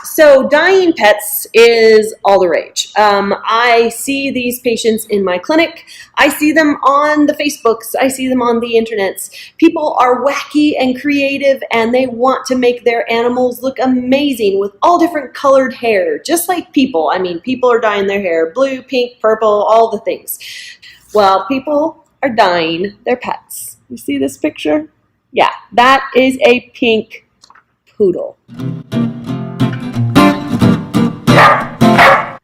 So dyeing pets is all the rage. I see these patients in my clinic. I see them on the Facebooks. I see them on the internets. People are wacky and creative, and they want to make their animals look amazing with all different colored hair, just like people. I mean, people are dyeing their hair blue, pink, purple, all the things. Well, people are dyeing their pets. You see this picture? Yeah, that is a pink poodle.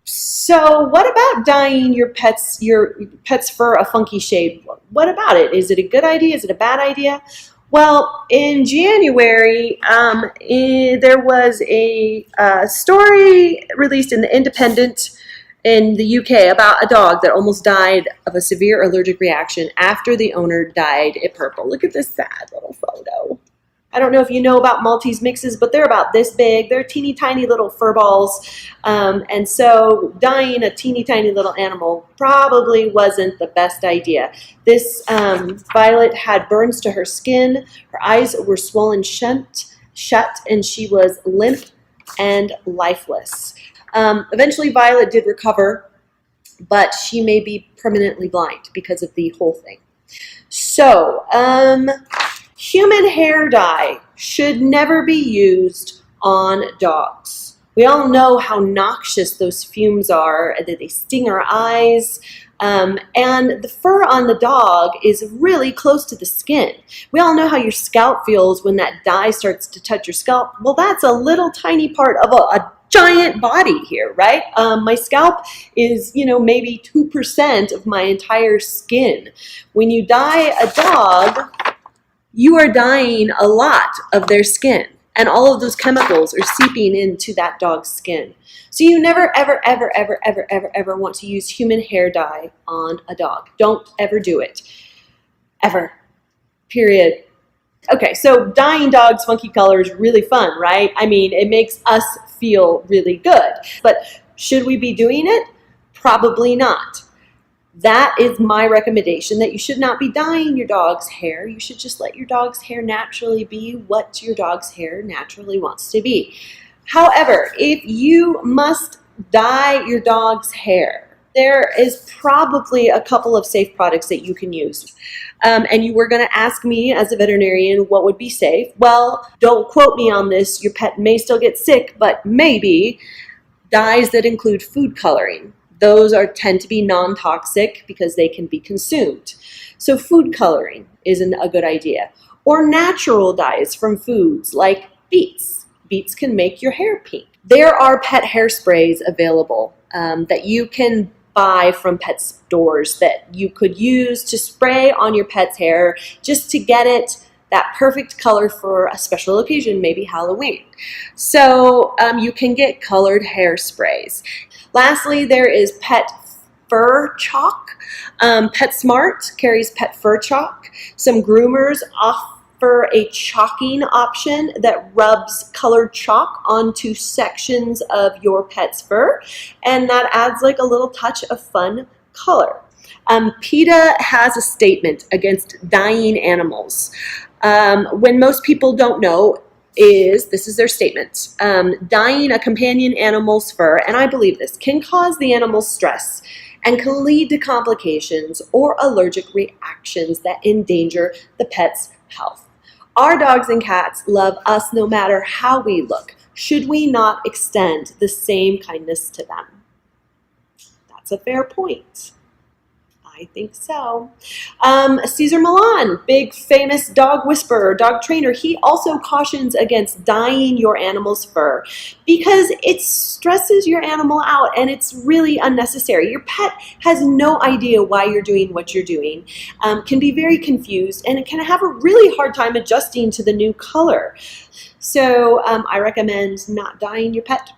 So what about dyeing your pet's fur a funky shade? What about it? Is it a good idea? Is it a bad idea? Well, in January, there was a story released in The Independent in the UK about a dog that almost died of a severe allergic reaction after the owner dyed it purple. Look at this sad little photo. I don't know if you know about Maltese mixes, but they're about this big. They're teeny tiny little fur balls. And so dyeing a teeny tiny little animal probably wasn't the best idea. This Violet had burns to her skin. Her eyes were swollen shut, and she was limp and lifeless. Eventually, Violet did recover, but she may be permanently blind because of the whole thing. So, human hair dye should never be used on dogs. We all know how noxious those fumes are, that they sting our eyes, and the fur on the dog is really close to the skin. We all know how your scalp feels when that dye starts to touch your scalp. Well, that's a little tiny part of a giant body here, right? My scalp is, maybe 2% of my entire skin. When you dye a dog, you are dyeing a lot of their skin, and all of those chemicals are seeping into that dog's skin. So you never, ever, ever, ever, ever, ever, ever want to use human hair dye on a dog. Don't ever do it. Ever. Period. Okay, so dyeing dogs funky colors is really fun, right? I mean, it makes us feel really good. But should we be doing it? Probably not. That is my recommendation, that you should not be dyeing your dog's hair. You should just let your dog's hair naturally be what your dog's hair naturally wants to be. However, if you must dye your dog's hair, there is probably a couple of safe products that you can use. And you were going to ask me as a veterinarian what would be safe. Well, don't quote me on this. Your pet may still get sick, but maybe dyes that include food coloring. Those tend to be non-toxic because they can be consumed. So food coloring isn't a good idea. Or natural dyes from foods like beets. Beets can make your hair pink. There are pet hairsprays available that you can buy from pet stores that you could use to spray on your pet's hair just to get it that perfect color for a special occasion, maybe Halloween. So you can get colored hairsprays. Lastly, there is pet fur chalk. PetSmart carries pet fur chalk. Some groomers offer a chalking option that rubs colored chalk onto sections of your pet's fur, and that adds like a little touch of fun color. PETA has a statement against dyeing animals. When most people don't know, this is their statement. Dyeing a companion animal's fur, and I believe this, can cause the animal stress and can lead to complications or allergic reactions that endanger the pet's health. Our dogs and cats love us no matter how we look. Should we not extend the same kindness to them? That's a fair point. I think so. Cesar Millan, big famous dog whisperer, dog trainer, he also cautions against dyeing your animal's fur because it stresses your animal out and it's really unnecessary. Your pet has no idea why you're doing what you're doing, can be very confused, and it can have a really hard time adjusting to the new color. So I recommend not dyeing your pet.